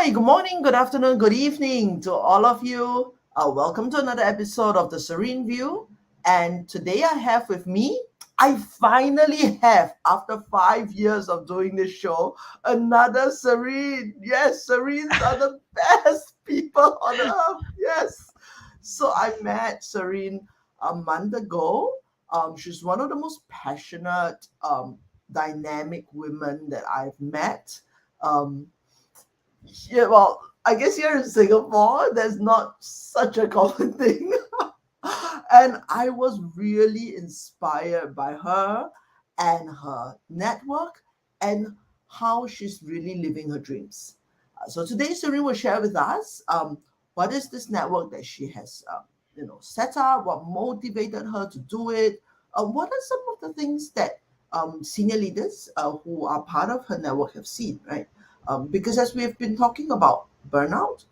Hi, good morning, good afternoon, good evening to all of you. Welcome to another episode of the Serene View. And today I have with me, I finally have, after 5 years of doing this show, another Serene. Yes, Serenes are the best people on earth. Yes. So I met Serene a month ago. She's one of the most passionate, dynamic women that I've met. Um, yeah, well, I guess here in Singapore, there's not such a common thing. And I was really inspired by her and her network and how she's really living her dreams. So today, Serene will share with us what is this network that she has, set up, what motivated her to do it, what are some of the things that senior leaders who are part of her network have seen, right? Because as we've been talking about burnout,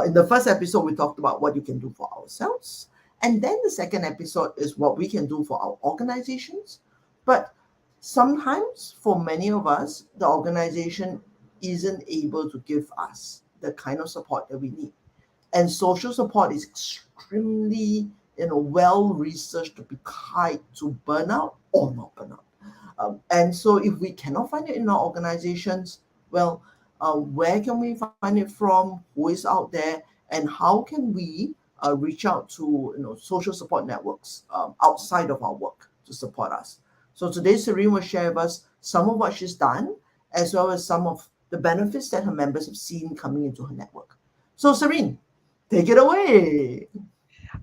in the first episode, we talked about what you can do for ourselves. And then the second episode is what we can do for our organizations. But sometimes, for many of us, the organization isn't able to give us the kind of support that we need. And social support is extremely, well researched to be tied to burnout or not burnout. And so, if we cannot find it in our organizations, well, where can we find it from? Who is out there? And how can we reach out to social support networks outside of our work to support us? So today, Serene will share with us some of what she's done, as well as some of the benefits that her members have seen coming into her network. So, Serene, take it away.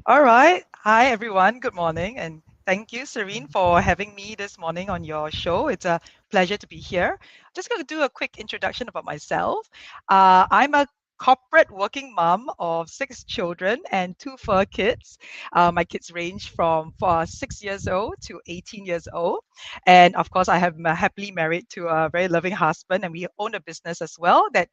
All right. Hi, everyone. Good morning. And thank you, Serene, for having me this morning on your show. It's a pleasure to be here. Just going to do a quick introduction about myself. I'm a corporate working mom of 6 children and 2 fur kids. My kids range from 6 years old to 18 years old. And of course, I have happily married to a very loving husband, and we own a business as well that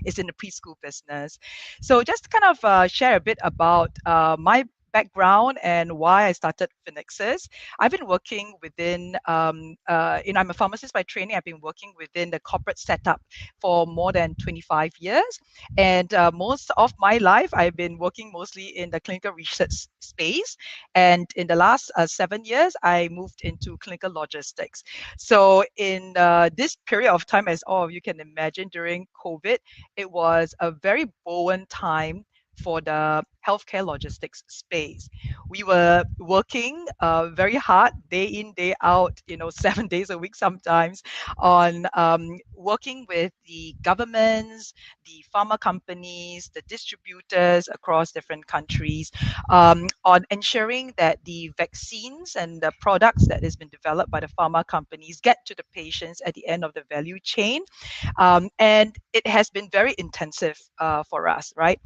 is in the preschool business. So just to kind of share a bit about my background and why I started Phoenixes. I've been working within, I'm a pharmacist by training. I've been working within the corporate setup for more than 25 years. And most of my life, I've been working mostly in the clinical research space. And in the last 7 years, I moved into clinical logistics. So in this period of time, as all of you can imagine, during COVID, it was a very buoyant time for the healthcare logistics space. We were working very hard, day in, day out, 7 days a week sometimes, on working with the governments, the pharma companies, the distributors across different countries, on ensuring that the vaccines and the products that has been developed by the pharma companies get to the patients at the end of the value chain. And it has been very intensive for us, right?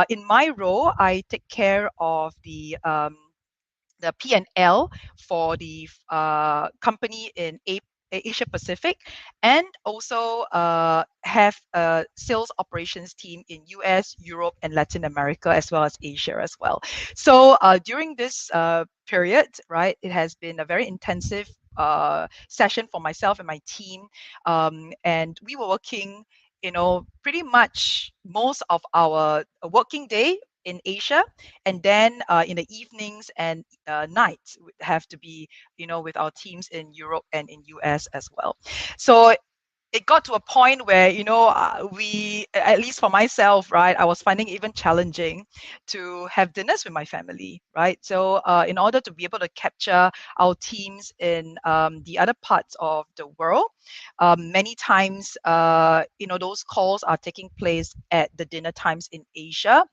In my role, I take care of the P&L for the company in Asia Pacific, and also have a sales operations team in US, Europe, and Latin America, as well as Asia as well. So during this period, right, it has been a very intensive session for myself and my team, and we were working, pretty much most of our working day in Asia, and then in the evenings and nights would have to be, with our teams in Europe and in US as well. So it got to a point where, we, at least for myself, right, I was finding it even challenging to have dinners with my family, right? So in order to be able to capture our teams in the other parts of the world, many times, those calls are taking place at the dinner times in Asia.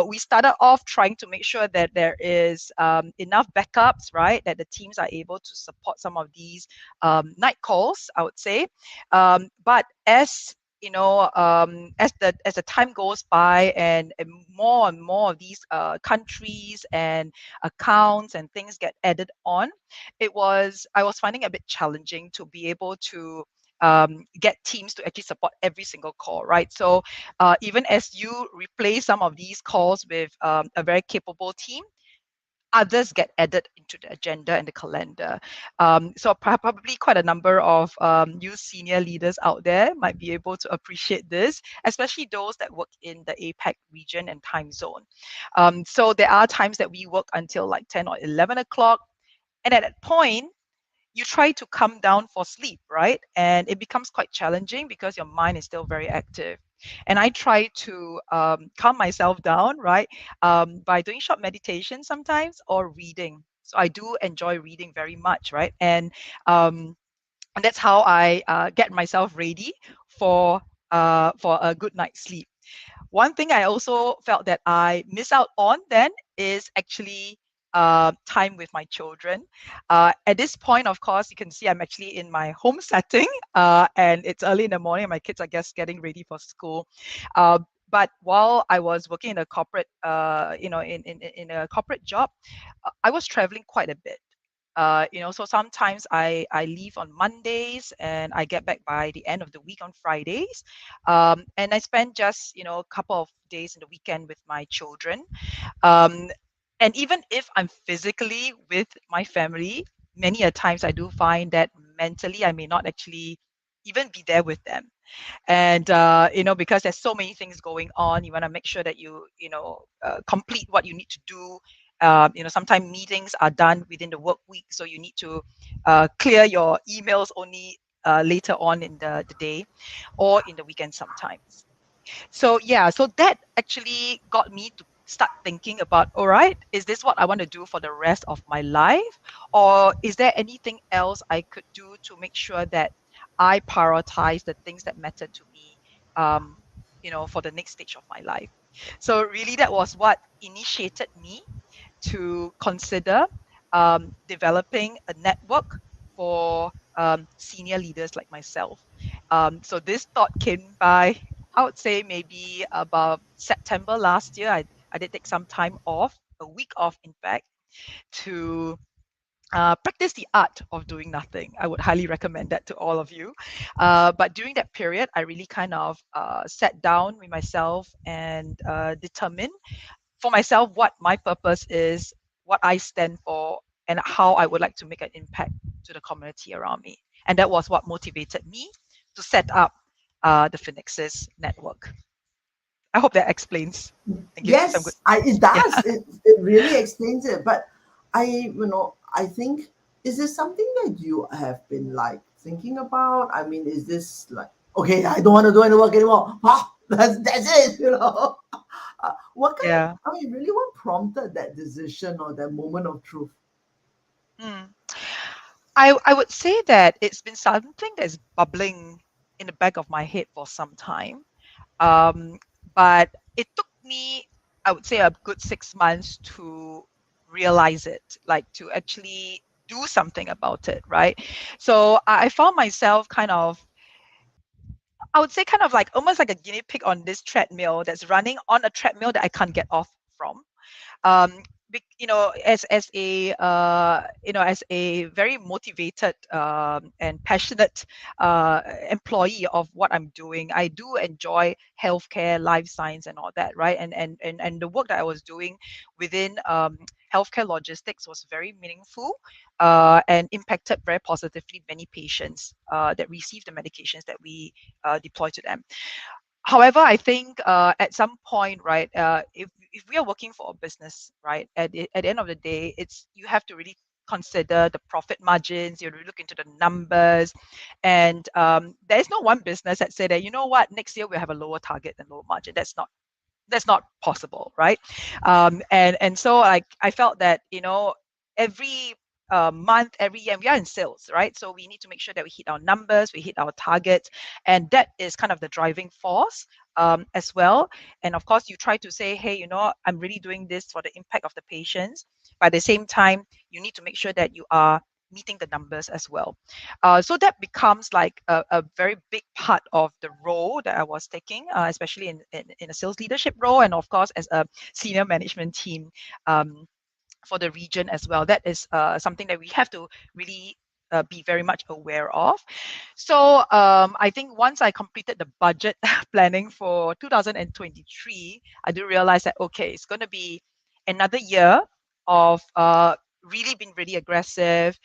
We started off trying to make sure that there is enough backups, right, that the teams are able to support some of these night calls, I would say. But as as the time goes by, and more of these countries and accounts and things get added on, I was finding it a bit challenging to be able to get teams to actually support every single call, right? So even as you replace some of these calls with a very capable team, others get added into the agenda and the calendar. So probably quite a number of you senior leaders out there might be able to appreciate this, especially those that work in the APAC region and time zone. So there are times that we work until like 10 or 11 o'clock. And at that point, you try to come down for sleep, right? And it becomes quite challenging because your mind is still very active. And I try to calm myself down, right, by doing short meditation sometimes or reading. So I do enjoy reading very much, right? Um, and that's how I get myself ready for a good night's sleep. One thing I also felt that I miss out on then is actually time with my children. At this point, of course, you can see I'm actually in my home setting, and it's early in the morning. And my kids are just getting ready for school. Uh, but while I was working in a corporate, in a corporate job, I was traveling quite a bit. So sometimes I leave on Mondays and I get back by the end of the week on Fridays, and I spend just a couple of days in the weekend with my children. Um, and even if I'm physically with my family, many a times I do find that mentally I may not actually even be there with them. And because there's so many things going on, you want to make sure that you complete what you need to do. Sometimes meetings are done within the work week, so you need to clear your emails only later on in the day or in the weekend sometimes. So yeah, so that actually got me to start thinking about, all right, is this what I want to do for the rest of my life? Or is there anything else I could do to make sure that I prioritize the things that matter to me, for the next stage of my life? So really that was what initiated me to consider developing a network for senior leaders like myself. So this thought came by, I would say maybe about September last year. I did take some time off, a week off, in fact, to practice the art of doing nothing. I would highly recommend that to all of you. But during that period, I really kind of sat down with myself and determined for myself what my purpose is, what I stand for, and how I would like to make an impact to the community around me. And that was what motivated me to set up the Phoenixes network. I hope that explains and gives you some good. Yes, it Yeah. does. It really explains it. But I think, is this something that you have been like thinking about? I mean, is this like, okay, I don't want to do any work anymore. Ah, that's it, what kind, Yeah. I mean, really, what prompted that decision or that moment of truth? Mm. I would say that it's been something that's bubbling in the back of my head for some time. Um, but it took me, I would say, a good 6 months to realize it, like to actually do something about it, right? So I found myself kind of, I would say, kind of like almost like a guinea pig on this treadmill that's running on a treadmill that I can't get off from. um, as a very motivated and passionate employee of what I'm doing, I do enjoy healthcare, life science, and all that, right? And the work that I was doing within healthcare logistics was very meaningful and impacted very positively many patients that receive the medications that we deploy to them. However, I think at some point, right, if we are working for a business, right, at the end of the day, it's you have to really consider the profit margins. You look into the numbers, and there is no one business that say that, you know what, next year we'll have a lower target and lower margin. That's not possible, right? And so like I felt that every month, every year, we are in sales, right? So we need to make sure that we hit our numbers, we hit our targets, and that is kind of the driving force as well. And of course, you try to say, hey, I'm really doing this for the impact of the patients. But at the same time, you need to make sure that you are meeting the numbers as well. So that becomes like a very big part of the role that I was taking, especially in a sales leadership role, and of course as a senior management team um, for the region as well. That is something that we have to really be very much aware of. So I think once I completed the budget planning for 2023, I do realize that, okay, it's going to be another year of really being really aggressive,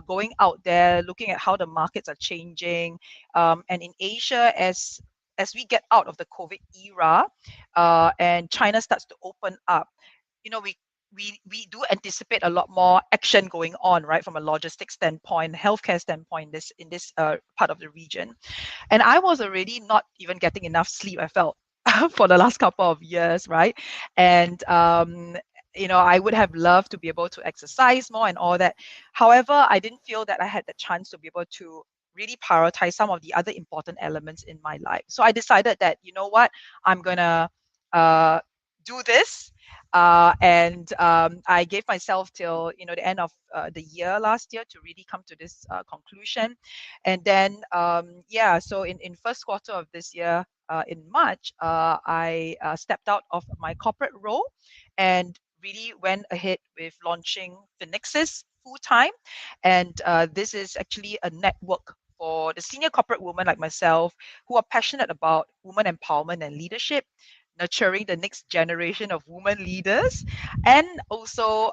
going out there, looking at how the markets are changing, and in Asia as we get out of the COVID era, and China starts to open up, we do anticipate a lot more action going on, right, from a logistics standpoint, healthcare standpoint, in this part of the region. And I was already not even getting enough sleep, I felt, for the last couple of years, right? And I would have loved to be able to exercise more and all that. However, I didn't feel that I had the chance to be able to really prioritize some of the other important elements in my life. So I decided that, you know what, I'm gonna uh, do this. And I gave myself till the end of the year last year to really come to this conclusion. And then yeah, so in first quarter of this year, in March, I stepped out of my corporate role and really went ahead with launching Phoenixes full time. And this is actually a network for the senior corporate women like myself who are passionate about women empowerment and leadership, nurturing the next generation of women leaders, and also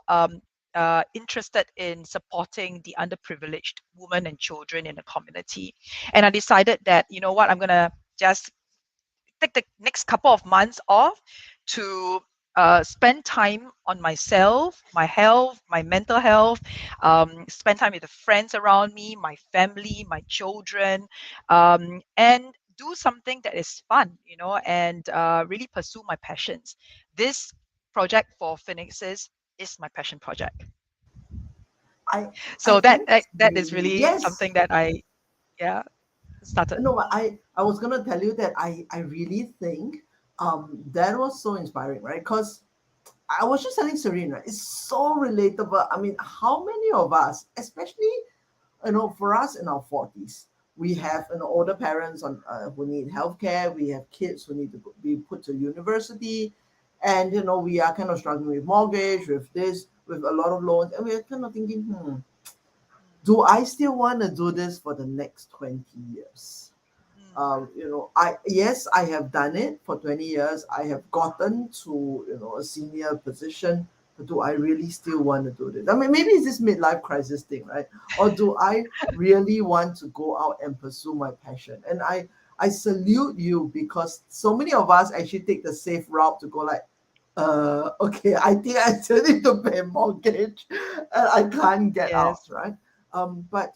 interested in supporting the underprivileged women and children in the community. And I decided that, you know what, I'm going to just take the next couple of months off to spend time on myself, my health, my mental health, spend time with the friends around me, my family, my children, and do something that is fun, and really pursue my passions. This project for Phoenixes is my passion project. I I So that think that, it's that is really, really yes. something that I, yeah, started. No, I was gonna tell you that I really think that was so inspiring, right? Because I was just telling Serena, it's so relatable. I mean, how many of us, especially for us in our 40s, we have older parents who need healthcare, we have kids who need to be put to university, and we are kind of struggling with mortgage, with this, with a lot of loans, and we're kind of thinking, do I still want to do this for the next 20 years? Mm, I have done it for 20 years. I have gotten to a senior position, but do I really still want to do this? I mean, maybe it's this midlife crisis thing, right? Or do I really want to go out and pursue my passion? And I salute you, because so many of us actually take the safe route to go like, okay, I think I still need to pay mortgage and I can't get out, yes. right? But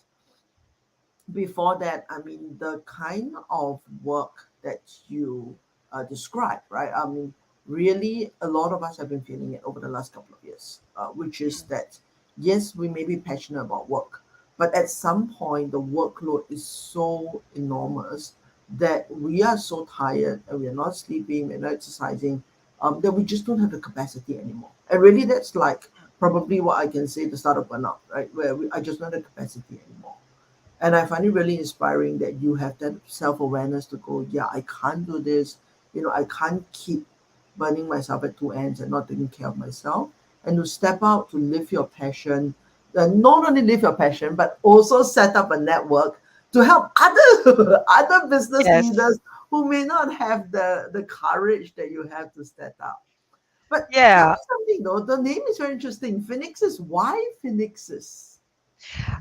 before that, I mean, the kind of work that you describe, right? I mean, really, a lot of us have been feeling it over the last couple of years, which is Mm, that, yes, we may be passionate about work, but at some point, the workload is so enormous that we are so tired and we are not sleeping, we're not exercising, that we just don't have the capacity anymore. And really, that's like probably what I can say the start of burnout, right? Where I just don't have the capacity anymore. And I find it really inspiring that you have that self-awareness to go, yeah, I can't do this. I can't keep burning myself at two ends and not taking care of myself. And to step out to live your passion, not only live your passion, but also set up a network to help other other business yes. leaders who may not have the courage that you have to step out. But tell me Yeah. something though, the name is very interesting. Phoenixes. Why Phoenixes?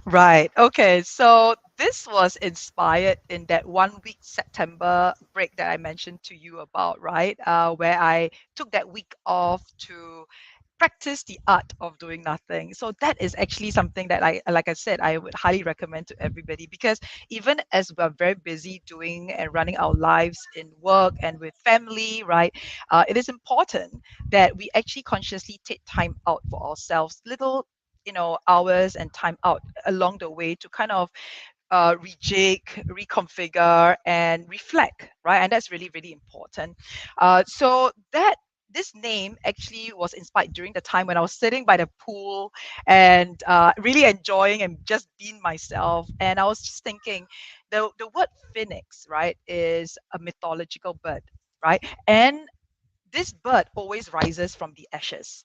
Right. Okay. So this was inspired in that 1 week September break that I mentioned to you about, right? Where I took that week off to practice the art of doing nothing. So that is actually something that like I said, I would highly recommend to everybody, because even as we're very busy doing and running our lives in work and with family, right? It is important that we actually consciously take time out for ourselves, little hours and time out along the way to kind of rejig, reconfigure, and reflect, right? And that's really, really important. So that this name actually was inspired during the time when I was sitting by the pool and really enjoying and just being myself. And I was just thinking, the word phoenix, right, is a mythological bird, right? And this bird always rises from the ashes.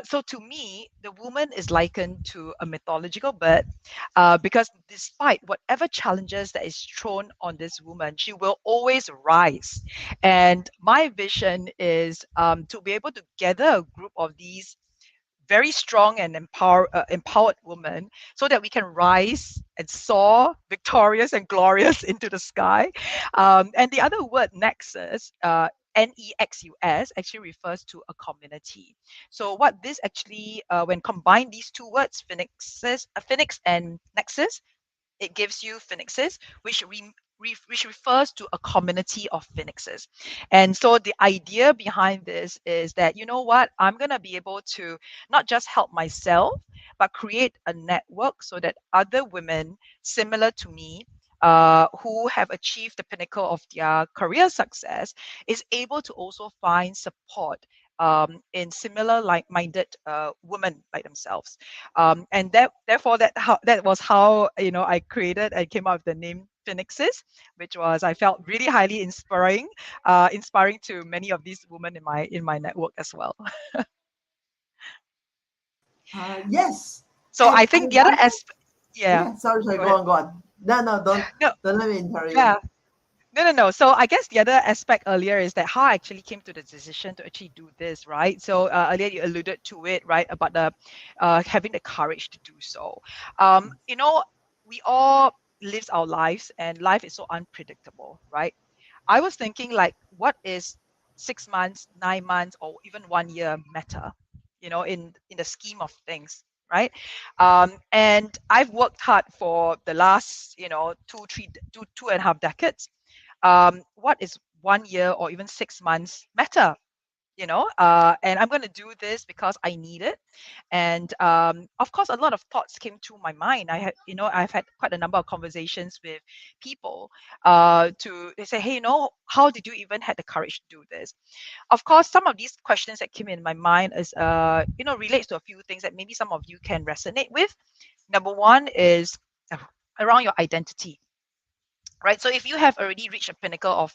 So to me, the woman is likened to a mythological bird, because despite whatever challenges that is thrown on this woman, she will always rise. And my vision is to be able to gather a group of these very strong and empowered woman, so that we can rise and soar victorious and glorious into the sky. And the other word, nexus, Nexus, actually refers to a community. So what this actually, when combined, these two words, phoenix and nexus, it gives you phoenixes, which refers to a community of phoenixes. And so the idea behind this is that, you know what, I'm going to be able to not just help myself, but create a network so that other women similar to me, who have achieved the pinnacle of their career success, is able to also find support in similar like-minded women like themselves. And therefore that was how, I created and came up with the name Phoenixes, which was, I felt, really highly inspiring to many of these women in my network as well. Yes, So I and I think the other wonder. yeah, Yeah, sorry, sorry. go Go ahead. on, go on. No, no, No, don't let me interrupt yeah. you. No, no, no. So I guess the other aspect earlier is that how I actually came to the decision to actually do this, right? So earlier you alluded to it, right, about the having the courage to do so. We all live our lives, and life is so unpredictable, right? I was thinking, like, what is 6 months, 9 months, or even 1 year matter, in the scheme of things, right? And I've worked hard for the last, two and a half decades. What is 1 year or even 6 months matter? And I'm going to do this because I need it. And of course, a lot of thoughts came to my mind. I've had quite a number of conversations with people, to they say, hey, how did you even had the courage to do this? Of course, some of these questions that came in my mind is, relates to a few things that maybe some of you can resonate with. Number one is around your identity, right? So if you have already reached a pinnacle of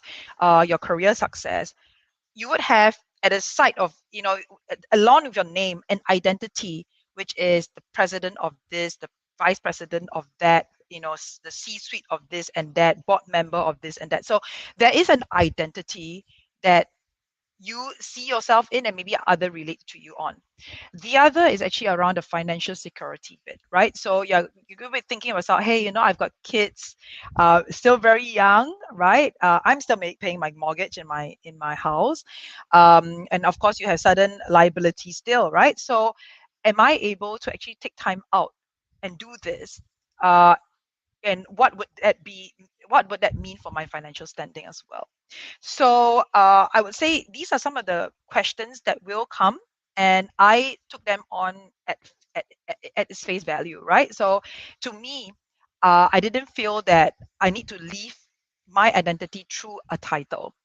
your career success, you would have, at the side of, along with your name, an identity, which is the president of this, the vice president of that, the C-suite of this and that, board member of this and that. So there is an identity that you see yourself in, and maybe other relate to you on. The other is actually around the financial security bit, right? So you could be thinking of yourself, hey, I've got kids, still very young, right? I'm still paying my mortgage in my house, and of course you have sudden liability still, right? So am I able to actually take time out and do this? And what would that be? What would that mean for my financial standing as well? So I would say these are some of the questions that will come, and I took them on at its face value, right? So to me, I didn't feel that I need to leave my identity through a title.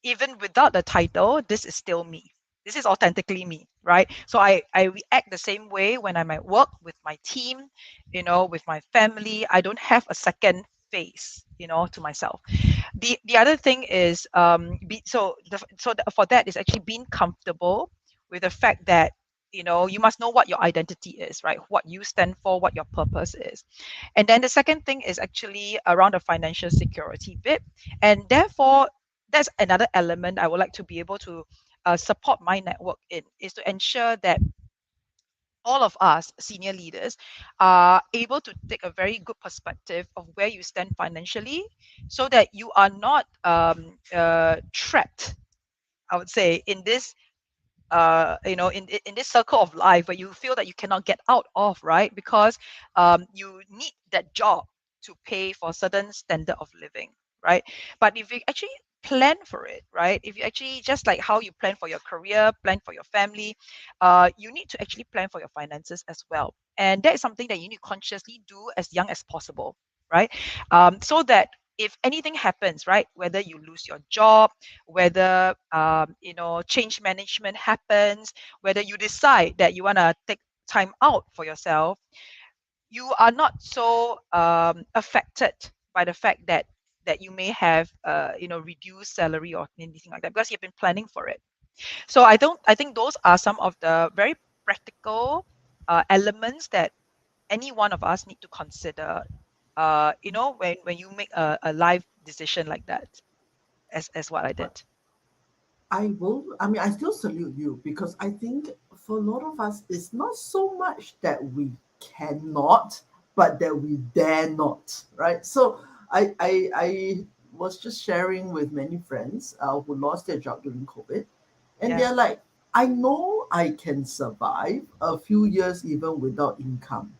Even without the title, this is still me. This is authentically me, right? So I react the same way when I'm at work with my team, with my family. I don't have a second face, to myself. The other thing is, for that is actually being comfortable with the fact that, you must know what your identity is, right? What you stand for, what your purpose is. And then the second thing is actually around the financial security bit. And therefore, that's another element I would like to be able to support my network in, is to ensure that all of us senior leaders are able to take a very good perspective of where you stand financially, so that you are not trapped, I would say, in this in this circle of life where you feel that you cannot get out of, right? Because you need that job to pay for a certain standard of living, right? But if you actually plan for it, right? If you actually, just like how you plan for your career, plan for your family, you need to actually plan for your finances as well. And that is something that you need to consciously do as young as possible, right? So that if anything happens, right, whether you lose your job, whether change management happens, whether you decide that you want to take time out for yourself, you are not so affected by the fact that you may have reduced salary or anything like that, because you've been planning for it. So I think those are some of the very practical elements that any one of us need to consider, when you make a life decision like that, as what I did. I mean, I still salute you because I think for a lot of us, it's not so much that we cannot, but that we dare not, right? So I was just sharing with many friends who lost their job during COVID, and Yeah, they're like, I know I can survive a few years even without income,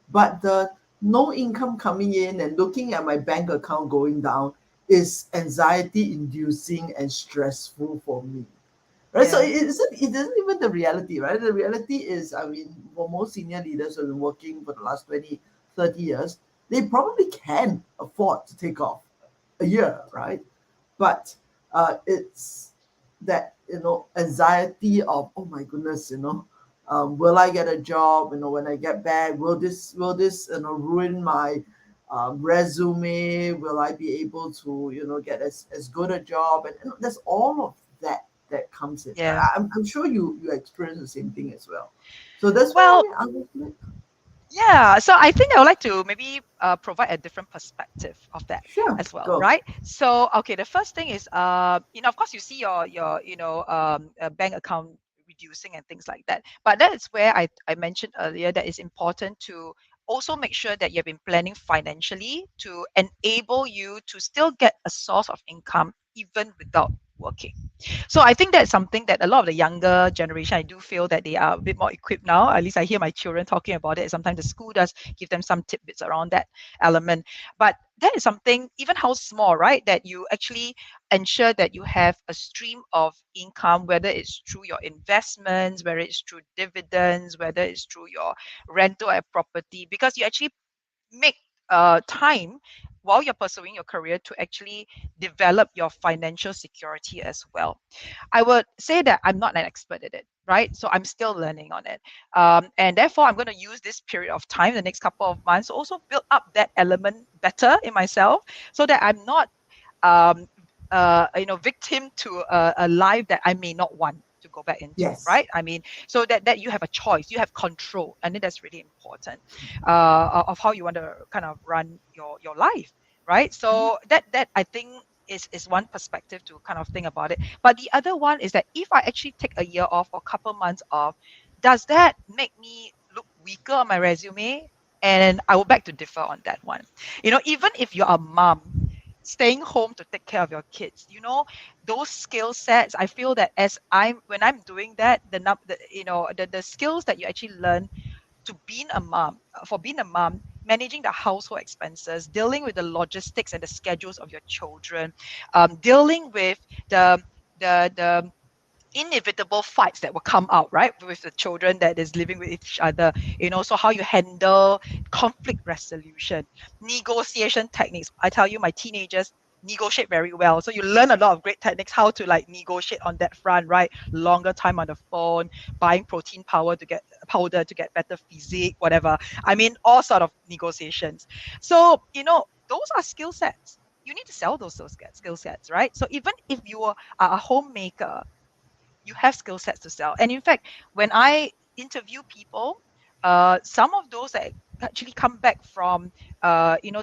but the no income coming in and looking at my bank account going down is anxiety inducing and stressful for me, right? So yeah, it isn't even the reality, right? The reality is, I mean, for most senior leaders who have been working for the last 20, 30 years, they probably can afford to take off a year, right? But it's that, anxiety of, oh my goodness, will I get a job, when I get back, will this ruin my resume, will I be able to get as good a job, and there's all of that comes in. yeah. I'm sure you experience the same thing as well. So that's why, Well, I was like, yeah, so I think I would like to maybe provide a different perspective of that sure, as well, go. right? So, okay, the first thing is, of course, you see your bank account reducing and things like that. But that is where I mentioned earlier that it's important to also make sure that you've been planning financially to enable you to still get a source of income even without working. So I think that's something that a lot of the younger generation, I do feel that they are a bit more equipped now. At least I hear my children talking about it. Sometimes the school does give them some tidbits around that element. But that is something, even how small, right? That you actually ensure that you have a stream of income, whether it's through your investments, whether it's through dividends, whether it's through your rental at property, because you actually make time while you're pursuing your career to actually develop your financial security as well. I would say that I'm not an expert at it, right? So I'm still learning on it. And therefore, I'm going to use this period of time, the next couple of months, to also build up that element better in myself so that I'm not um, victim to a life that I may not want to go back into, Yes. right? I mean, so that you have a choice, you have control, and then that's really important of how you want to kind of run your life, right? So that I think is one perspective to kind of think about it. But the other one is that if I actually take a year off or a couple months off, does that make me look weaker on my resume? And I will beg to differ on that one. Even if you're a mom, staying home to take care of your kids, those skill sets, I feel that when I'm doing that, the skills that you actually learn to being a mom, for being a mom, managing the household expenses, dealing with the logistics and the schedules of your children, dealing with the the inevitable fights that will come out, right, with the children that is living with each other, so how you handle conflict resolution, negotiation techniques. I tell you, my teenagers negotiate very well, so you learn a lot of great techniques how to like negotiate on that front, right? Longer time on the phone, buying protein powder to get better physique, whatever. I mean, all sort of negotiations. So those are skill sets. You need to sell those skill sets, right? So even if you are a homemaker, you have skill sets to sell. And in fact, when I interview people, some of those that actually come back from,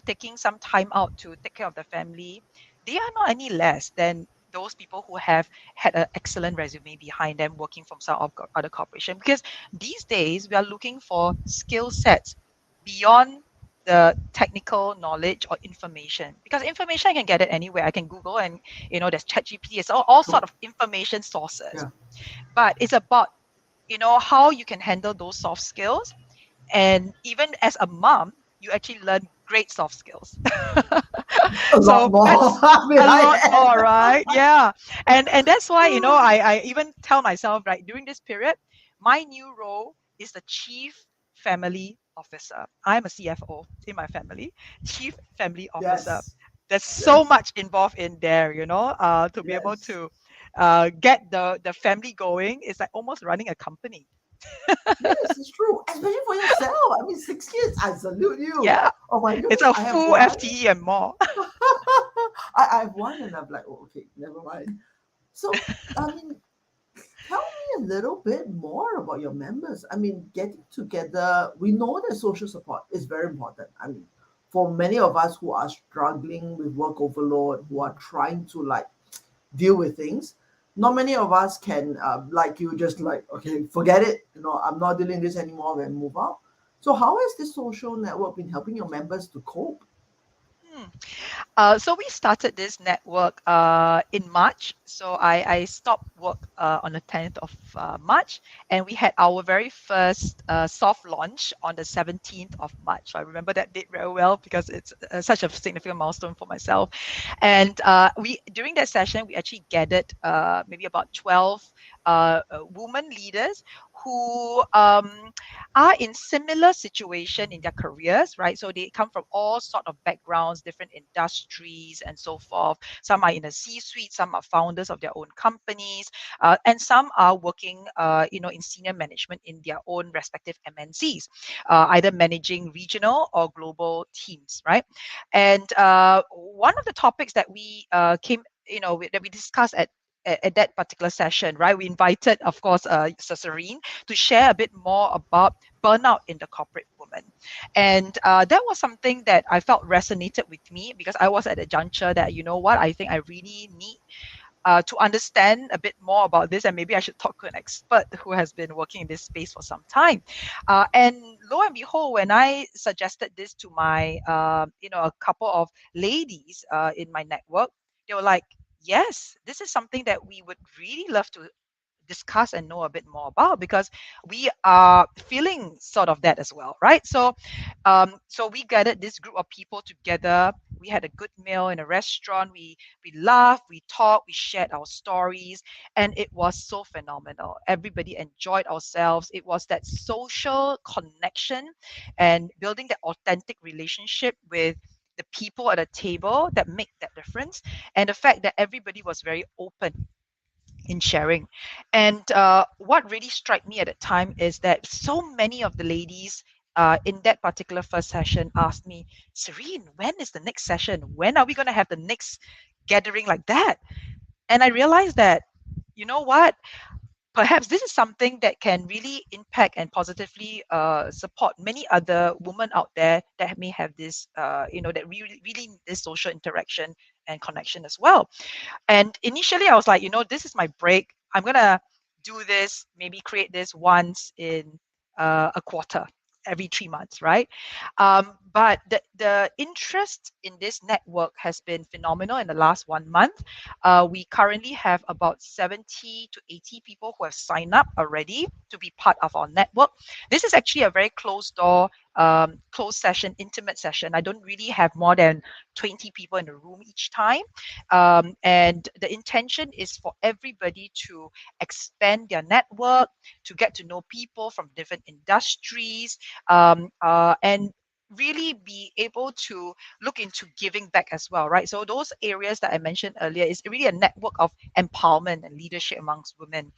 taking some time out to take care of the family, they are not any less than those people who have had an excellent resume behind them working from some other corporation. Because these days we are looking for skill sets beyond the technical knowledge or information, because information I can get it anywhere. I can Google, and there's ChatGPT. It's all sort True. of information sources, Yeah. but it's about how you can handle those soft skills. And even as a mom, you actually learn great soft skills. A lot So more. that's I mean, a I lot had. more, right? Yeah. And that's why I even tell myself, right, during this period, my new role is the chief family officer. I'm a CFO in my family, chief family officer. Yes. There's so Yes. much involved in there, to be able Yes. to get the family going. It's like almost running a company. Yes, it's true. Especially for yourself. I mean, 6 kids. I salute you. Yeah, Oh my it's goodness. a I have full one. FTE and more. I have one, and I'm like, oh, okay, never mind. So, I mean, tell me a little bit more about your members. I mean, getting together, we know that social support is very important. I mean, for many of us who are struggling with work overload, who are trying to like deal with things, not many of us can, like you, just like, okay, forget it. I'm not dealing this anymore and move out. So how has this social network been helping your members to cope? Hmm. So we started this network in March. So I stopped work on the 10th of March, and we had our very first soft launch on the 17th of March. So I remember that date very well because it's such a significant milestone for myself. And we during that session, we actually gathered maybe about 12 women leaders who are in similar situation in their careers, right? So they come from all sort of backgrounds, different industries, and so forth. Some are in the C-suite, some are founders of their own companies, and some are working, in senior management in their own respective MNCs, either managing regional or global teams, right? And one of the topics that we that we discussed at that particular session, right? We invited, of course, Serene to share a bit more about burnout in the corporate woman. And that was something that I felt resonated with me because I was at a juncture that, you know what, I think I really need to understand a bit more about this, and maybe I should talk to an expert who has been working in this space for some time. And lo and behold, when I suggested this to my, a couple of ladies in my network, they were like, "Yes, this is something that we would really love to discuss and know a bit more about because we are feeling sort of that as well, right?" So we gathered this group of people together. We had a good meal in a restaurant. We laughed, we talked, we shared our stories, and it was so phenomenal. Everybody enjoyed ourselves. It was that social connection and building that authentic relationship with the people at the table that make that difference, and the fact that everybody was very open in sharing. And what really struck me at the time is that so many of the ladies in that particular first session asked me, "Serene, when is the next session? When are we going to have the next gathering like that?" And I realized that, you know what? Perhaps this is something that can really impact and positively support many other women out there that may have this, that really need this social interaction and connection as well. And initially, I was like, this is my break. I'm gonna do this, maybe create this once in a quarter, every 3 months, right? But the interest in this network has been phenomenal in the last 1 month. We currently have about 70 to 80 people who have signed up already to be part of our network. This is actually a very closed door, closed session, intimate session. I don't really have more than 20 people in the room each time. And the intention is for everybody to expand their network, to get to know people from different industries, and really be able to look into giving back as well, right? So those areas that I mentioned earlier is really a network of empowerment and leadership amongst women,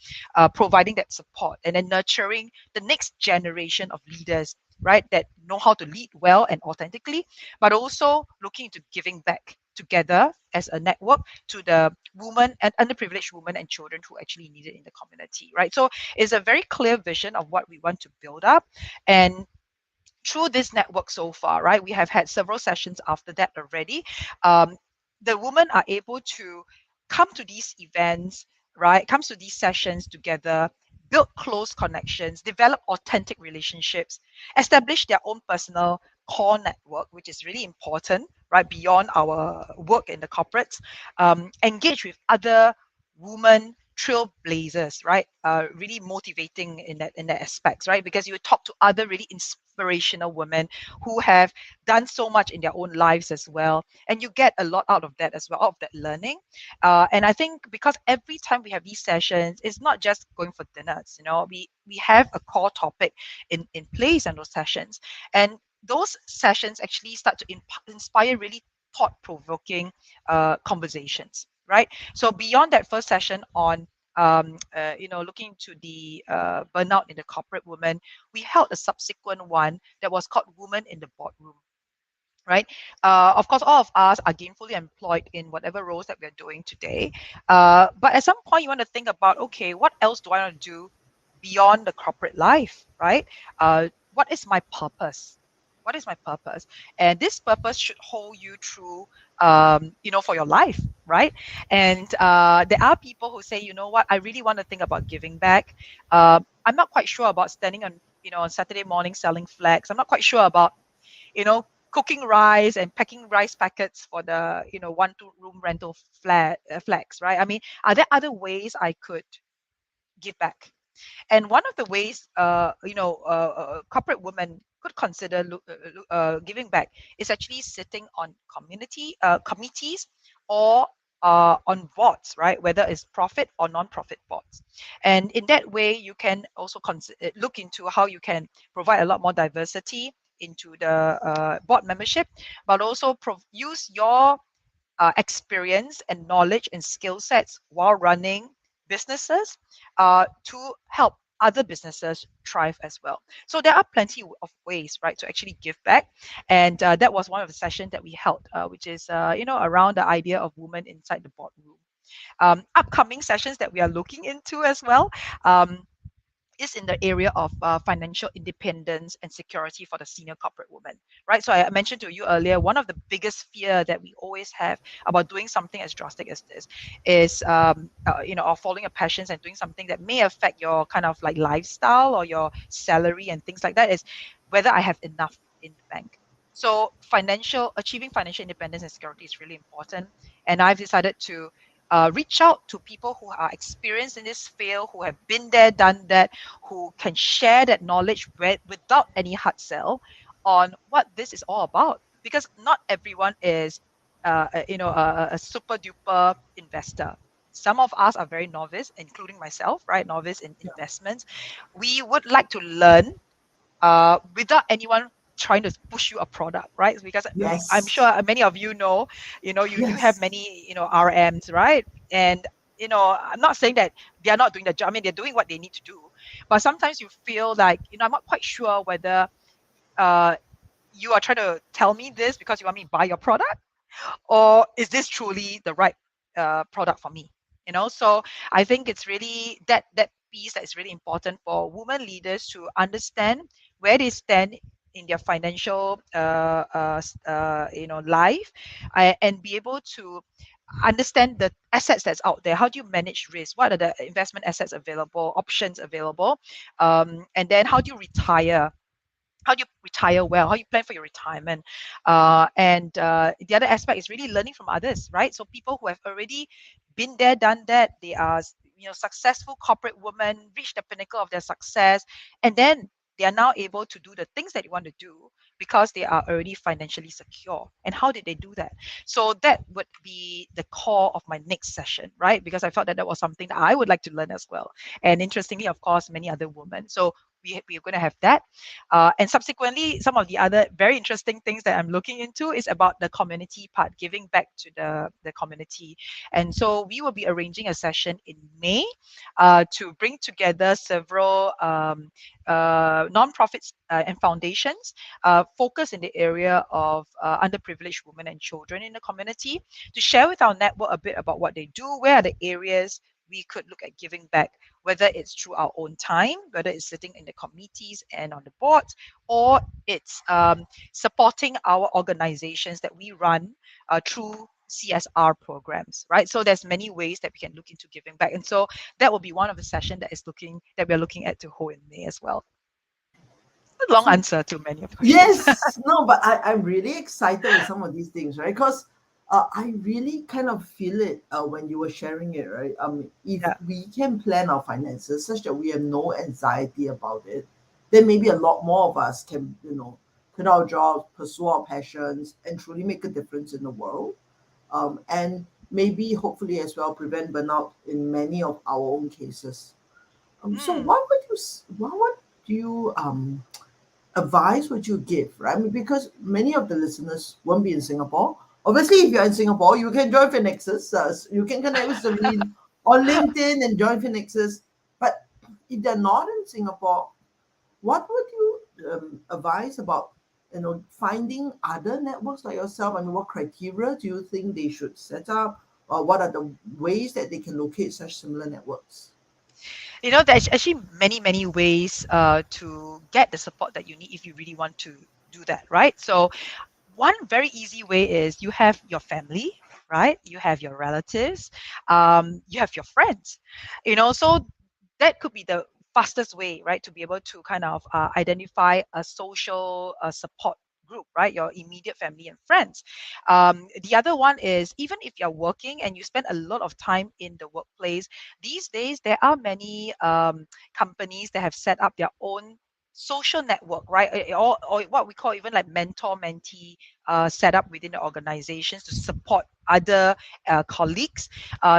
providing that support and then nurturing the next generation of leaders, right, that know how to lead well and authentically, but also looking into giving back together as a network to the women and underprivileged women and children who actually need it in the community, right? So it's a very clear vision of what we want to build up. And through this network so far, right, we have had several sessions after that already. Um, the women are able to come to these events, right, comes to these sessions together, build close connections, develop authentic relationships, establish their own personal core network, which is really important, right, beyond our work in the corporates, engage with other women trailblazers, right? Really motivating in that aspects, right? Because you talk to other really inspirational women who have done so much in their own lives as well, and you get a lot out of that as well, out of that learning. And I think because every time we have these sessions, it's not just going for dinners. We have a core topic in place in those sessions, and those sessions actually start to inspire really thought-provoking conversations, right? So beyond that first session on looking to the burnout in the corporate woman, we held a subsequent one that was called Women in the Boardroom, right? Of course, all of us are gainfully employed in whatever roles that we're doing today. But at some point, you want to think about, okay, what else do I want to do beyond the corporate life, right? What is my purpose? What is my purpose? And this purpose should hold you through for your life, right? And there are people who say, you know what, I really want to think about giving back. I'm not quite sure about standing on, on Saturday morning selling flags. I'm not quite sure about, cooking rice and packing rice packets for the, 1 2 room rental flags, right? I mean, are there other ways I could give back? And one of the ways, corporate women could consider giving back is actually sitting on community committees or on boards, right? Whether it's profit or non-profit boards. And in that way, you can also look into how you can provide a lot more diversity into the board membership, but also use your experience and knowledge and skill sets while running businesses to help other businesses thrive as well. So there are plenty of ways, right, to actually give back. And that was one of the sessions that we held, which is, around the idea of women inside the boardroom. Upcoming sessions that we are looking into as well. Is in the area of financial independence and security for the senior corporate woman, right? So I mentioned to you earlier, one of the biggest fear that we always have about doing something as drastic as this is, or following your passions and doing something that may affect your kind of like lifestyle or your salary and things like that, is whether I have enough in the bank. So achieving financial independence and security is really important. And I've decided to reach out to people who are experienced in this field, who have been there, done that, who can share that knowledge without any hard sell on what this is all about. Because not everyone is, a super duper investor. Some of us are very novice, including myself, right? Novice in Yeah. investments. We would like to learn without anyone trying to push you a product, right? Because I'm Yes. sure many of you have Yes. many, RMs, right? And I'm not saying that they are not doing the job. I mean, they're doing what they need to do, but sometimes you feel like, I'm not quite sure whether uh, you are trying to tell me this because you want me to buy your product, or is this truly the right product for me? So I think it's really that piece that is really important for women leaders to understand where they stand in their financial life, and be able to understand the assets that's out there. How do you manage risk? What are the investment assets available, options available, and then how do you retire? How do you retire well? How you plan for your retirement? And the other aspect is really learning from others, right? So people who have already been there, done that, they are, successful corporate women, reach the pinnacle of their success, and then they are now able to do the things that you want to do because they are already financially secure. And how did they do that? So that would be the core of my next session, right? Because I felt that that was something that I would like to learn as well. And interestingly, of course, many other women. So we're going to have that. And subsequently, some of the other very interesting things that I'm looking into is about the community part, giving back to the community. And so we will be arranging a session in May to bring together several nonprofits and foundations focused in the area of underprivileged women and children in the community, to share with our network a bit about what they do, where are the areas we could look at giving back, whether it's through our own time, whether it's sitting in the committees and on the boards, or it's supporting our organizations that we run through CSR programs, right? So there's many ways that we can look into giving back, and so that will be one of the session that we're looking at to hold in May as well. A long So answer to many of questions. yes, no, but I'm really excited with some of these things, right? Because I really kind of feel it when you were sharing it, right? If Yeah. we can plan our finances such that we have no anxiety about it, then maybe a lot more of us can, quit our jobs, pursue our passions, and truly make a difference in the world. And maybe, hopefully, as well, prevent burnout in many of our own cases. So, Mm, what do you advice would you give, right? I mean, because many of the listeners won't be in Singapore. Obviously, if you're in Singapore, you can join Phoenixes. You can connect with Serene on LinkedIn and join Phoenixes. But if they're not in Singapore, what would you advise about, finding other networks like yourself? I mean, what criteria do you think they should set up? Or what are the ways that they can locate such similar networks? there's actually many, many ways to get the support that you need if you really want to do that, right? So one very easy way is you have your family, right? You have your relatives, you have your friends, so that could be the fastest way, right, to be able to kind of identify a social support group, right? Your immediate family and friends. The other one is, even if you're working and you spend a lot of time in the workplace, these days there are many companies that have set up their own social network, right? Or what we call even like mentor mentee setup within the organizations to support other colleagues.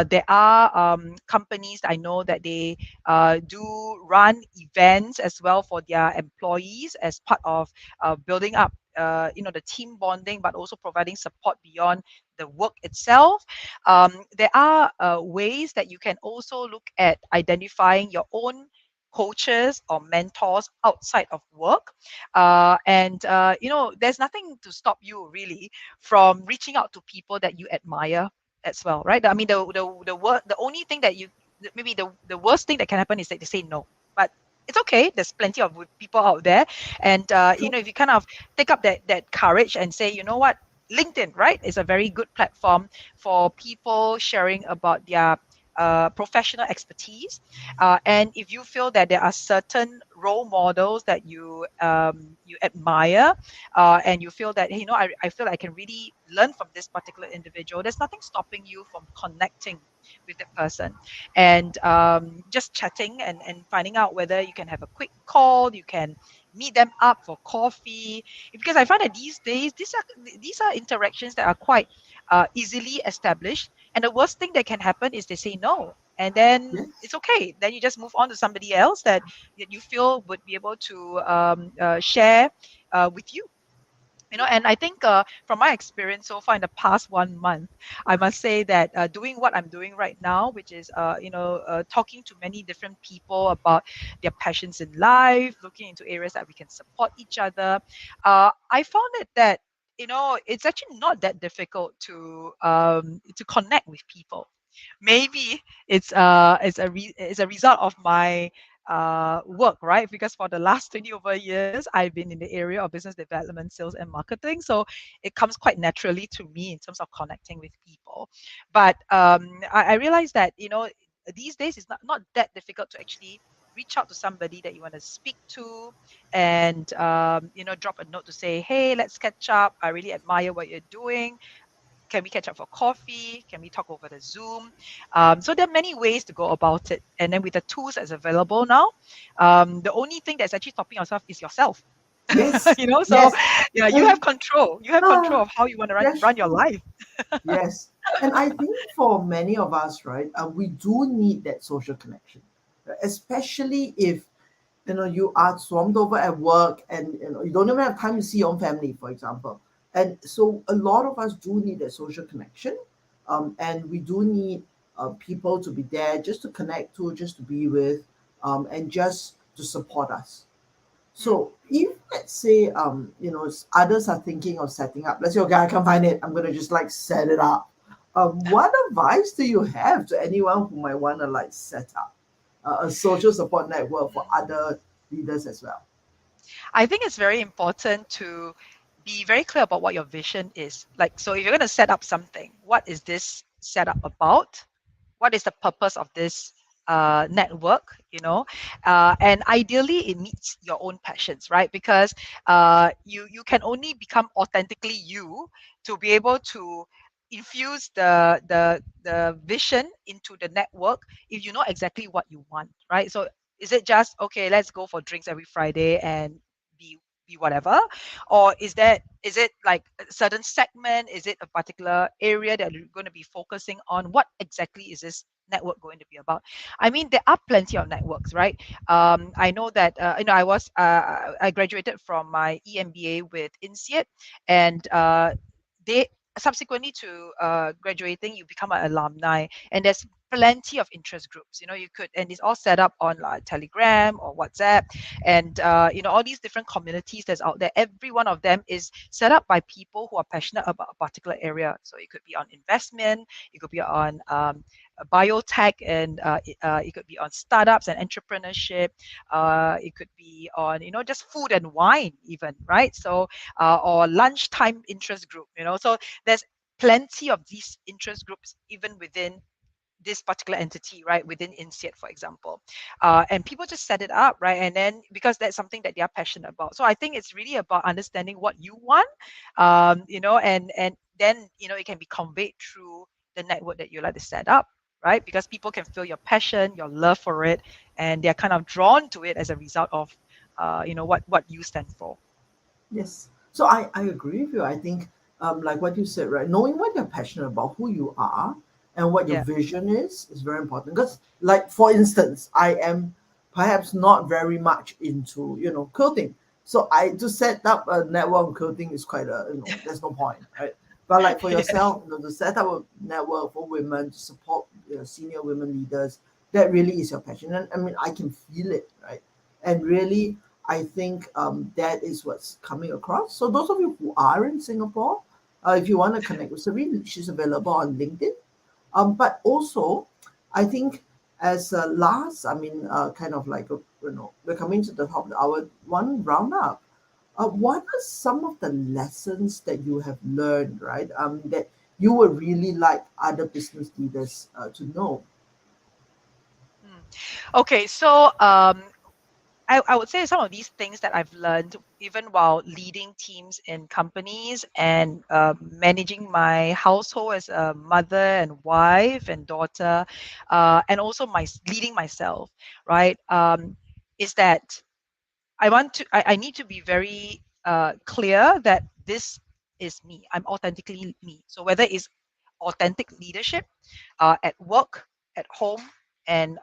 There are companies that I know that they do run events as well for their employees as part of building up the team bonding, but also providing support beyond the work itself. There are ways that you can also look at identifying your own coaches or mentors outside of work, and there's nothing to stop you really from reaching out to people that you admire as well, right? I mean, the only thing that you, maybe the worst thing that can happen is that they say no, but it's okay. There's plenty of people out there, and True. if you kind of take up that courage and say, you know what, LinkedIn, right, is a very good platform for people sharing about their professional expertise. And if you feel that there are certain role models that you admire, and you feel that, hey, I feel I can really learn from this particular individual, there's nothing stopping you from connecting with that person and just chatting and finding out whether you can have a quick call, you can meet them up for coffee. Because I find that these days these are interactions that are quite easily established, and the worst thing that can happen is they say no, and then Yes. it's okay, then you just move on to somebody else that you feel would be able to share with you. And I think from my experience so far in the past 1 month, I must say that doing what I'm doing right now, which is talking to many different people about their passions in life, looking into areas that we can support each other, I found it that it's actually not that difficult to connect with people. Maybe it's a result of my work, right? Because for the last 20 over years, I've been in the area of business development, sales, and marketing. So it comes quite naturally to me in terms of connecting with people. But I realized that, these days it's not that difficult to actually reach out to somebody that you want to speak to and, drop a note to say, hey, let's catch up. I really admire what you're doing. Can we catch up for coffee? Can we talk over the Zoom? So there are many ways to go about it. And then with the tools that's available now, the only thing that's actually stopping yourself is yourself. Yes. So Yes. yeah, you have And control. You have ah, control of how you want to that's run your true. life. Yes. And I think for many of us, right, we do need that social connection, right? Especially if you are swamped over at work and you don't even have time to see your own family, for example. And so a lot of us do need that social connection, and we do need people to be there just to connect to, just to be with, and just to support us. Mm. So if let's say others are thinking of setting up, let's say, okay, I can't find it, I'm gonna just like set it up. What advice do you have to anyone who might want to like set up a social support network for other leaders as well? I think it's very important to be very clear about what your vision is. Like, so if you're going to set up something, what is this setup about? What is the purpose of this network, and ideally it meets your own passions, right? Because you can only become authentically you to be able to infuse the vision into the network if you know exactly what you want, right? So is it just, okay, let's go for drinks every Friday and be be whatever, or is it like a certain segment, is it a particular area that you're going to be focusing on? What exactly is this network going to be about? I mean, there are plenty of networks, right? I know that I graduated from my EMBA with INSEAD, and they subsequently to graduating, you become an alumni, and there's plenty of interest groups. You could, and it's all set up on like Telegram or WhatsApp, and all these different communities that's out there. Every one of them is set up by people who are passionate about a particular area. So it could be on investment, it could be on biotech, and it could be on startups and entrepreneurship. It could be on just food and wine even, right? So or lunchtime interest group. So there's plenty of these interest groups even within this particular entity, right, within INSEAD, for example. And people just set it up, right? And then because that's something that they are passionate about. So I think it's really about understanding what you want, and then, it can be conveyed through the network that you like to set up, right? Because people can feel your passion, your love for it, and they're kind of drawn to it as a result of, what you stand for. Yes. So I agree with you. I think, like what you said, right? Knowing what you're passionate about, who you are, and what your Yeah. vision is very important. Because, like, for instance, I am perhaps not very much into, clothing. So to set up a network on clothing is quite there's no point, right? But like for Yes. yourself, to set up a network for women to support senior women leaders, that really is your passion. And I mean, I can feel it, right? And really, I think that is what's coming across. So those of you who are in Singapore, if you want to connect with Serene, she's available on LinkedIn. But also, I think as a last, I mean, kind of like we're coming to the top of the hour. One roundup. What are some of the lessons that you have learned, right? That you would really like other business leaders to know. Mm. Okay, so I would say some of these things that I've learned even while leading teams in companies and managing my household as a mother and wife and daughter, and also leading myself, right? Is that I need to be very clear that this is me. I'm authentically me. So whether it's authentic leadership at work, at home, and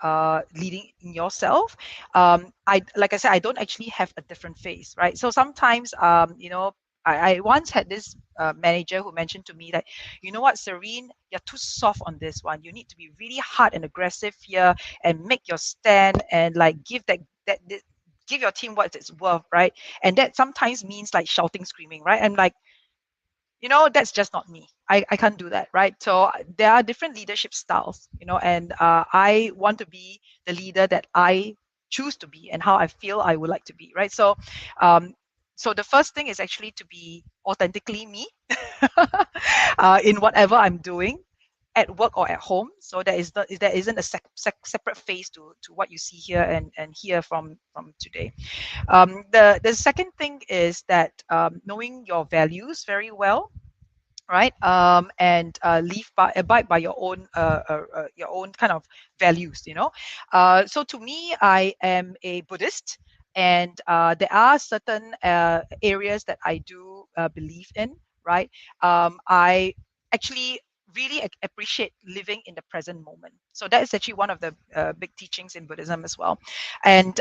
leading in yourself. I like I said, I don't actually have a different face, right? So sometimes, I once had this manager who mentioned to me that, you know what, Serene, you're too soft on this one. You need to be really hard and aggressive here and make your stand and like give your team what it's worth, right? And that sometimes means like shouting, screaming, right? And like, that's just not me. I can't do that, right? So there are different leadership styles, and I want to be the leader that I choose to be and how I feel I would like to be, right? Um, so the first thing is actually to be authentically me in whatever I'm doing at work or at home. So there isn't a separate face to what you see here and hear from today. The second thing is that knowing your values very well, right? And abide by your own kind of values. So to me, I am a Buddhist, and there are certain areas that I do believe in, right? I actually really appreciate living in the present moment. So that is actually one of the big teachings in Buddhism as well. And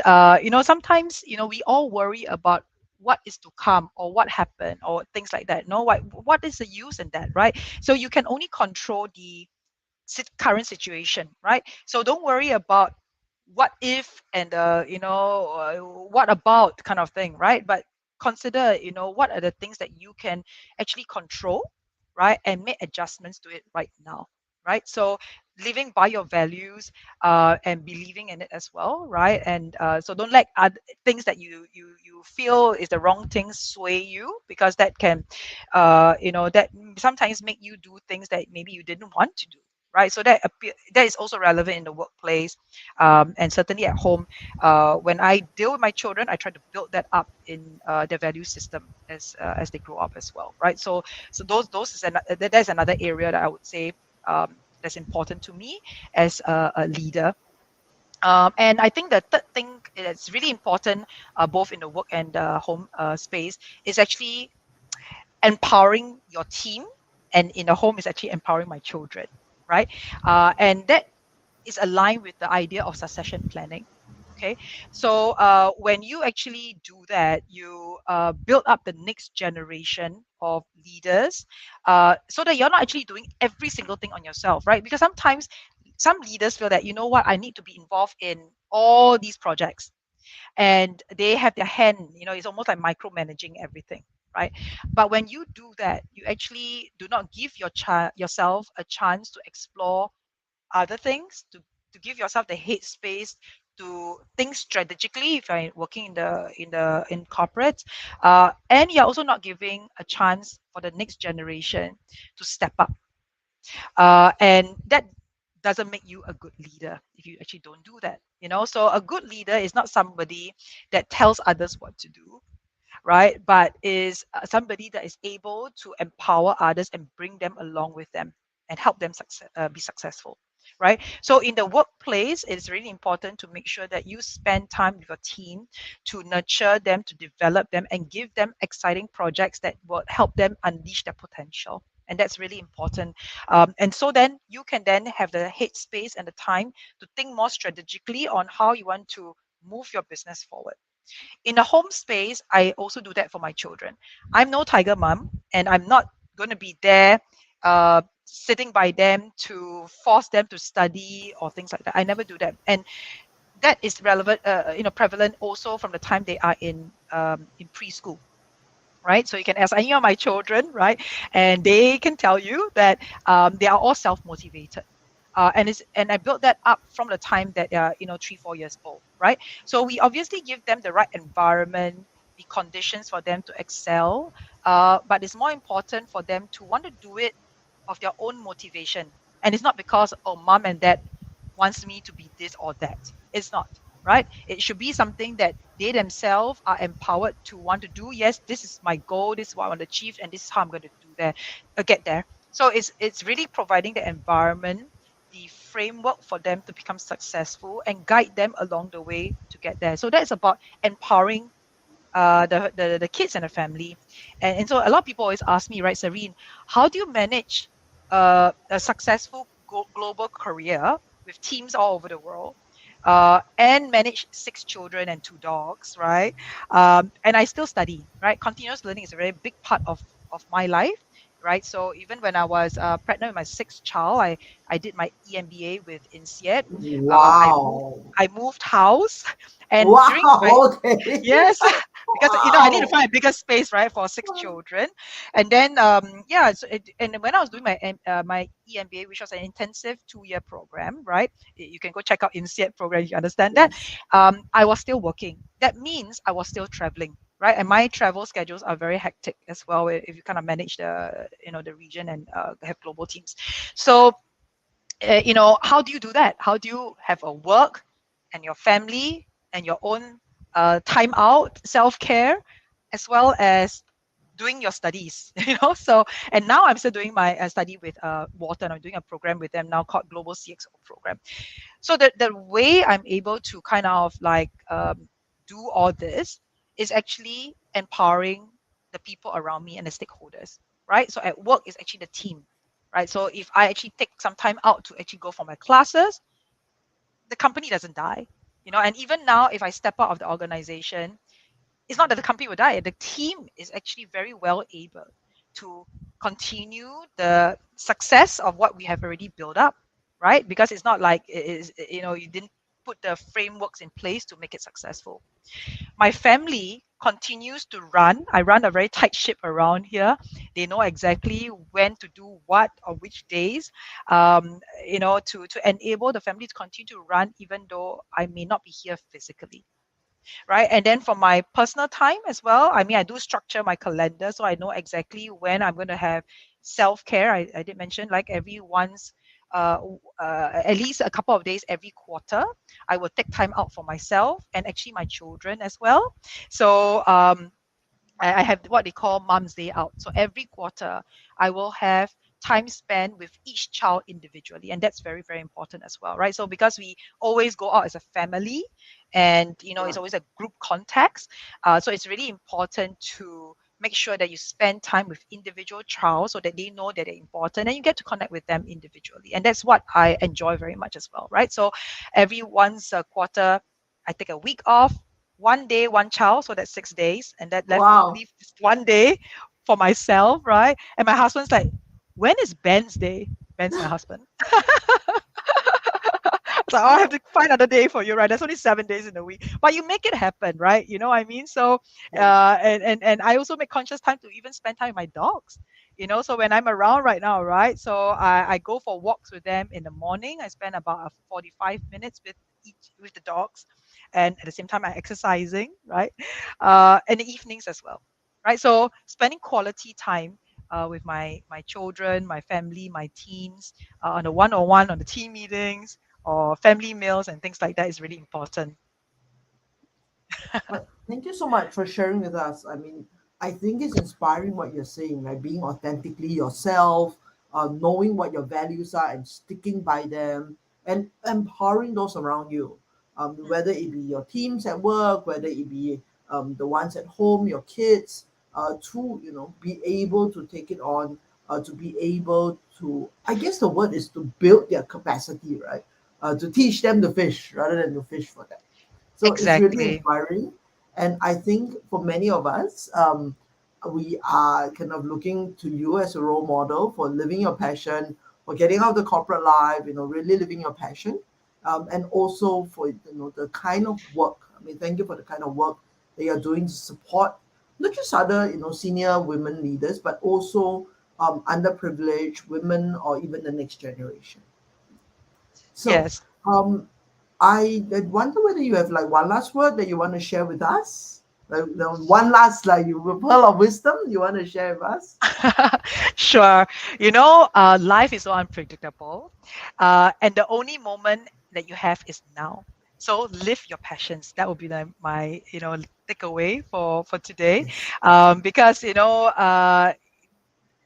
sometimes we all worry about what is to come or what happened or things like that. No, what is the use in that, right? So you can only control the current situation, right? So don't worry about what if and what about kind of thing, right? But consider, what are the things that you can actually control, right? And make adjustments to it right now, right? So living by your values and believing in it as well, right? And so don't let other things that you feel is the wrong thing sway you, because that can that sometimes make you do things that maybe you didn't want to do, right? So that is also relevant in the workplace, and certainly at home. When I deal with my children, I try to build that up in their value system as they grow up as well, right? So those that's another area that I would say that's important to me as a leader. And I think the third thing that's really important, both in the work and the home space, is actually empowering your team, and in the home is actually empowering my children, right? And that is aligned with the idea of succession planning. Okay, so when you actually do that, you build up the next generation of leaders, so that you're not actually doing every single thing on yourself, right? Because sometimes some leaders feel that, you know what, I need to be involved in all these projects, and they have their hand, it's almost like micromanaging everything, right? But when you do that, you actually do not give yourself a chance to explore other things, to give yourself the headspace to think strategically if you're working in corporate, and you're also not giving a chance for the next generation to step up, and that doesn't make you a good leader if you actually don't do that. So a good leader is not somebody that tells others what to do, right? But is somebody that is able to empower others and bring them along with them and help them be successful, right? So in the workplace, it's really important to make sure that you spend time with your team to nurture them, to develop them, and give them exciting projects that will help them unleash their potential. And that's really important. And so then you can then have the headspace and the time to think more strategically on how you want to move your business forward. In the home space, I also do that for my children. I'm no tiger mom, and I'm not going to be there sitting by them to force them to study or things like that. I never do that. And that is relevant, prevalent also from the time they are in preschool, right? So you can ask any of my children, right? And they can tell you that they are all self-motivated. And I built that up from the time that they are 3-4 years old, right? So we obviously give them the right environment, the conditions for them to excel, but it's more important for them to want to do it of their own motivation. And it's not because, oh, mom and dad wants me to be this or that. It's not, right? It should be something that they themselves are empowered to want to do. Yes, this is my goal, this is what I want to achieve, and this is how I'm going to do that, get there. So it's really providing the environment, the framework for them to become successful and guide them along the way to get there. So that's about empowering the kids and the family. And so a lot of people always ask me, right, Serene, how do you manage a successful global career with teams all over the world, and manage 6 children and 2 dogs, right? And I still study, right? Continuous learning is a very big part of my life, right? So even when I was pregnant with my 6th child, I did my EMBA with INSEAD. Uh, I moved Wow. I moved house, and during my Wow. Okay. yes, because I need to Wow. find a bigger space, right, for 6 children. And then yeah, and when I was doing my EMBA, which was an intensive 2-year program, right? You can go check out INSEAD program, you understand that. Yes. I was still working. That means I was still traveling, right? And my travel schedules are very hectic as well, if you kind of manage the region and have global teams. So how do you do that? How do you have a work and your family and your own time out, self-care, as well as doing your studies, So, and now I'm still doing my study with Wharton. I'm doing a program with them now called Global CXO program. So the way I'm able to kind of like do all this is actually empowering the people around me and the stakeholders, right? So at work is actually the team, right? So if I actually take some time out to actually go for my classes, the company doesn't die, and even now, if I step out of the organization, it's not that the company will die. The team is actually very well able to continue the success of what we have already built up, right? Because it's not like it is, you didn't put the frameworks in place to make it successful. My family continues to run. I run a very tight ship around here. They know exactly when to do what on which days, to enable the family to continue to run, even though I may not be here physically, right? And then for my personal time as well, I mean, I do structure my calendar so I know exactly when I'm going to have self-care. I did mention like every once, at least a couple of days every quarter, I will take time out for myself and actually my children as well. So I have what they call Mom's Day Out. So every quarter, I will have time spent with each child individually, and that's very, very important as well, right? So because we always go out as a family, and it's Right. always a group context, so it's really important to make sure that you spend time with individual child so that they know that they're important and you get to connect with them individually, and that's what I enjoy very much as well, right? So every once a quarter, I take a week off, one day, one child, so that's 6 days, and that left Wow. leave just one day for myself, right? And my husband's like, when is Ben's day? Ben's my husband. So I'll have to find another day for you, right? There's only 7 days in a week, but you make it happen, right? You know what I mean? So, Yes. and I also make conscious time to even spend time with my dogs. So when I'm around right now, right? So I go for walks with them in the morning. I spend about 45 minutes with the dogs, and at the same time I'm exercising, right? And the evenings as well, right? So spending quality time with my children, my family, my teens, on the one-on-one, on the team meetings, or family meals and things like that is really important. But thank you so much for sharing with us. I mean, I think it's inspiring what you're saying, right? Being authentically yourself, knowing what your values are and sticking by them, and empowering those around you. Whether it be your teams at work, whether it be the ones at home, your kids, to be able to take it on, to be able to. I guess the word is to build their capacity, right? To teach them to fish rather than to fish for them. So it's really Exactly. inspiring. And I think for many of us, we are kind of looking to you as a role model for living your passion, for getting out of the corporate life, really living your passion. And also for, the kind of work. I mean, thank you for the kind of work that you're doing to support not just other, senior women leaders, but also underprivileged women or even the next generation. So, Yes. um, I wonder whether you have like one last word that you want to share with us. Like the one last like you pearl of wisdom you want to share with us. Sure. Life is so unpredictable. And the only moment that you have is now. So live your passions. That would be my takeaway for today. Yes. Because,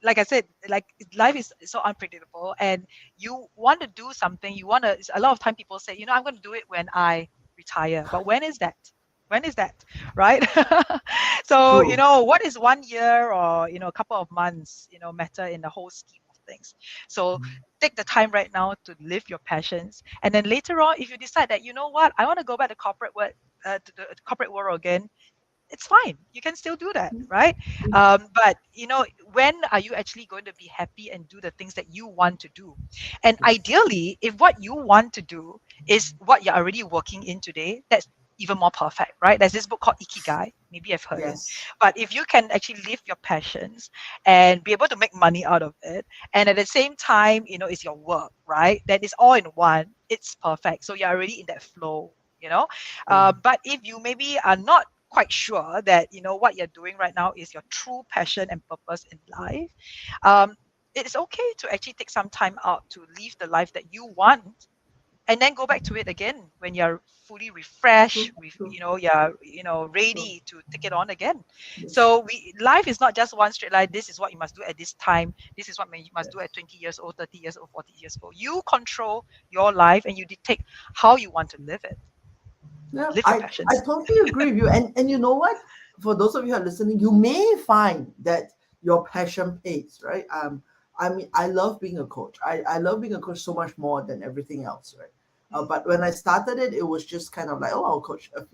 like I said, like life is so unpredictable, and you want to do something. You want to. A lot of time people say, I'm going to do it when I retire. But when is that? When is that? Right? So True. what is 1 year or a couple of months matter in the whole scheme of things. So take the time right now to live your passions, and then later on, if you decide that what, I want to go back to corporate world, to the corporate world again, it's fine. You can still do that, right? But when are you actually going to be happy and do the things that you want to do? And Yes. ideally, if what you want to do is what you're already working in today, that's even more perfect, right? There's this book called Ikigai. Maybe you've heard it. Yes. But if you can actually live your passions and be able to make money out of it, and at the same time, it's your work, right? That is all in one. It's perfect. So you're already in that flow. Yeah. But if you maybe are not quite sure that what you're doing right now is your true passion and purpose in life, um, it's okay to actually take some time out to live the life that you want, and then go back to it again when you're fully refreshed, True. True. you're True. ready to take it on again. Yes. So life is not just one straight line. This is what you must do at this time. This is what you must do at Yes. 20 years old, 30 years old, 40 years old. You control your life, and you dictate how you want to live it. Yeah, Live your I passions. totally agree with you. And you know what? For those of you who are listening, you may find that your passion pays, right? I mean, I love being a coach. I love being a coach so much more than everything else, right? But when I started it, it was just kind of like, oh, I'll coach a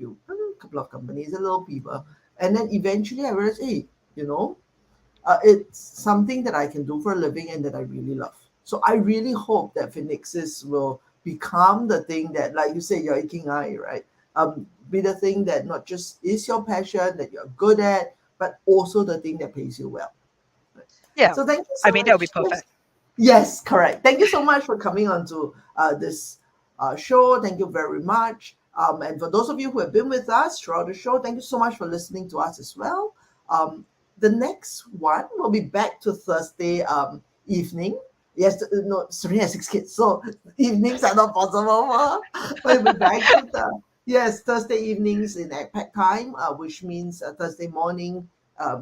couple of companies, a little people. And then eventually I realized, hey, you know, it's something that I can do for a living and that I really love. So I really hope that Phoenixes will become the thing that, like you say, your aching eye, right? Be the thing that not just is your passion that you're good at, but also the thing that pays you well. Yeah, So thank you I so mean that would be much. Yes, perfect. yes, correct. Thank you so much for coming on to this show. Thank you very much. And for those of you who have been with us throughout the show, thank you so much for listening to us as well. Um, the next one will be back to Thursday evening. Yes, no, Serena has 6 kids, so evenings are not possible for her. We'll be back to the yes Thursday evenings in APAC time, which means Thursday morning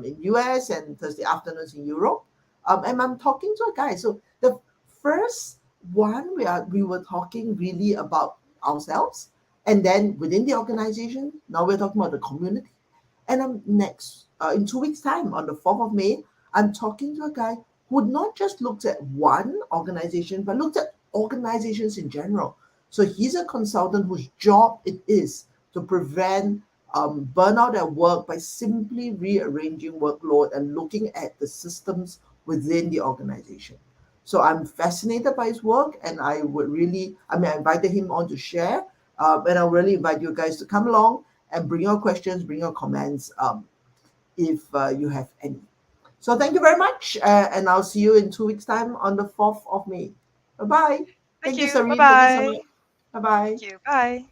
in US and Thursday afternoons in Europe. And I'm talking to a guy. So the first one we were talking really about ourselves, and then within the organization, now we're talking about the community. And I'm next in 2 weeks' time, on the 4th of May, I'm talking to a guy who not just looked at one organization, but looked at organizations in general. So he's a consultant whose job it is to prevent burnout at work by simply rearranging workload and looking at the systems within the organization. So I'm fascinated by his work, and I would really, I mean, I invited him on to share, and I really invite you guys to come along and bring your questions, bring your comments, if you have any. So thank you very much, and I'll see you in 2 weeks' time on the 4th of May. Bye bye. Thank Thank you, you. Bye Serene. Thank you so much. bye. Bye bye. Thank you. Bye.